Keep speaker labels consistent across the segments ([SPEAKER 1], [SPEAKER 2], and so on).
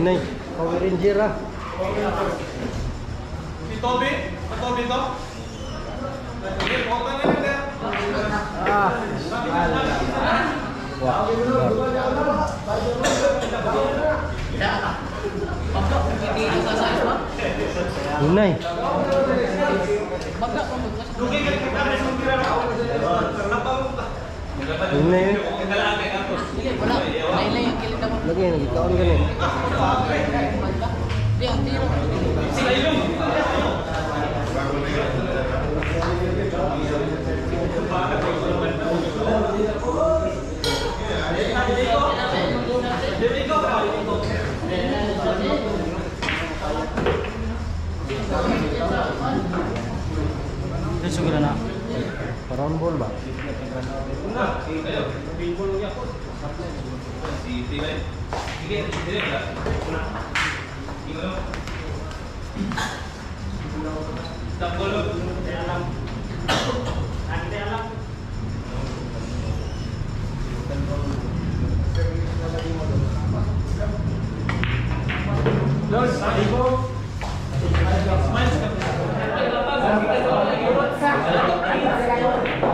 [SPEAKER 1] Ini Power Ranger lah.
[SPEAKER 2] Si Toby? Toby to?
[SPEAKER 1] Ah. Wah. Inay. Inay. Lagi lagi kawan kan ni.
[SPEAKER 3] Ini segera nak.
[SPEAKER 1] Round ball ba?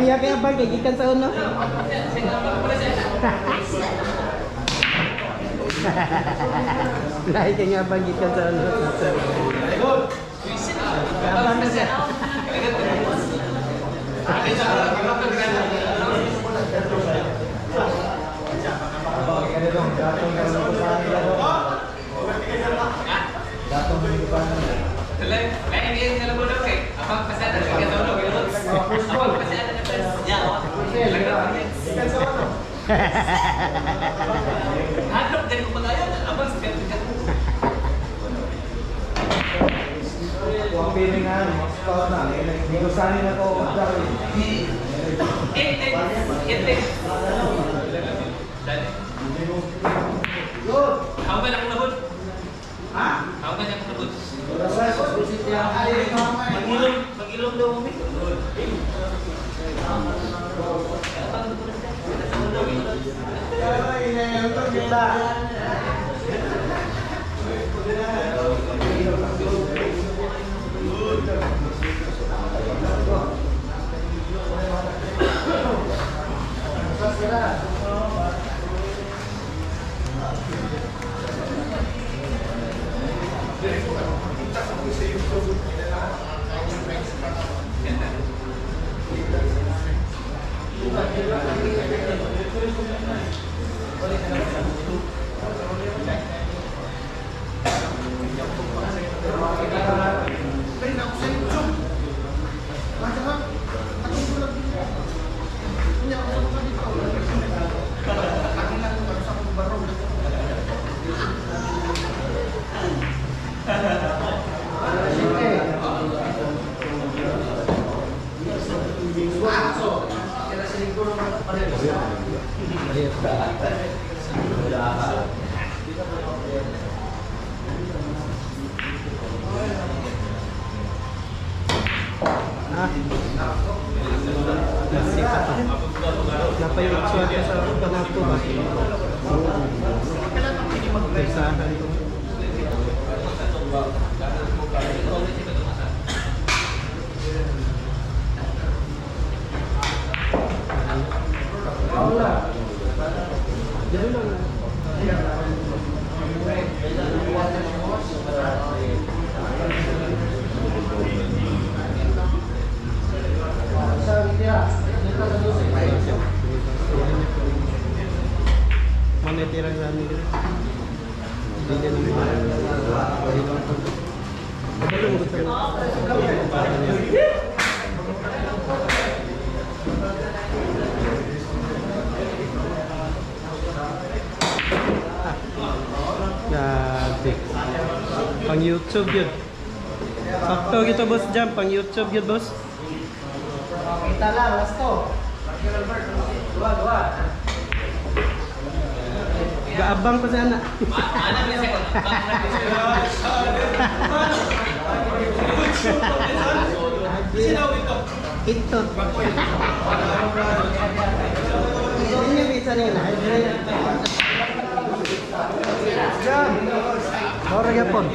[SPEAKER 4] Kaya bang kagikan sa uno.
[SPEAKER 1] Lahi kay nga bang gikan sa ano sa sir. Abang na siya.
[SPEAKER 2] Hanap din ko padayon. Abang sa
[SPEAKER 4] Huwag pilingan, mas scout na. Bigusanin ako.
[SPEAKER 2] Ako ba lang nabot?
[SPEAKER 4] Ha?
[SPEAKER 2] Ako ba lang nabot?
[SPEAKER 4] Magilom daw kami. Kita.
[SPEAKER 1] Napayot siya ka sa panato ba? Persahan ko. Mana tirang sa amin dito? Hindi na naman. Belum betul. Cantik. Pang YouTube yun. Sakto gitu bos jam pang YouTube yun bos.
[SPEAKER 4] Kita lah, let's go. Dua.
[SPEAKER 1] Gaabang pa sa anak.
[SPEAKER 2] Mana bisa Sino ito?
[SPEAKER 1] Ito. Hindi niya bisa nila. Jam. More gapon.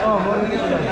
[SPEAKER 1] Oh, more gapon.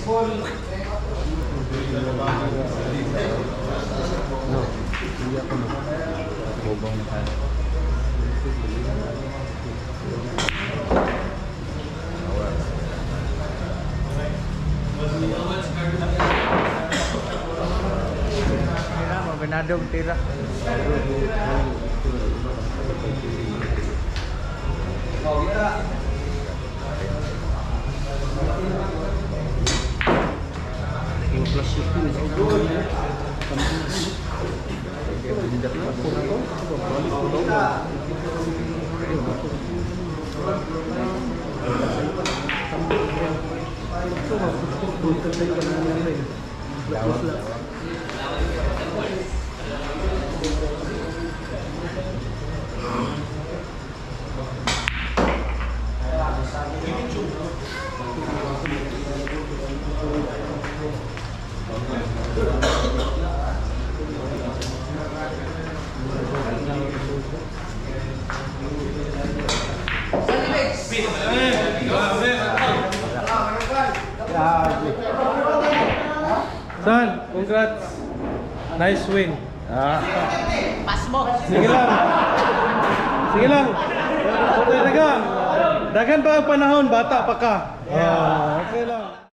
[SPEAKER 1] No, hindi ako na. Bobong na tayo.
[SPEAKER 3] Tira, mabinadong tira.
[SPEAKER 4] Oh, kita.
[SPEAKER 1] Plus shifting is
[SPEAKER 5] Son, congrats. Nice win.
[SPEAKER 2] Pasmo.
[SPEAKER 5] Sige lang. Sige lang. Dagan pa ang panahon, bata pa ka. Okay lang.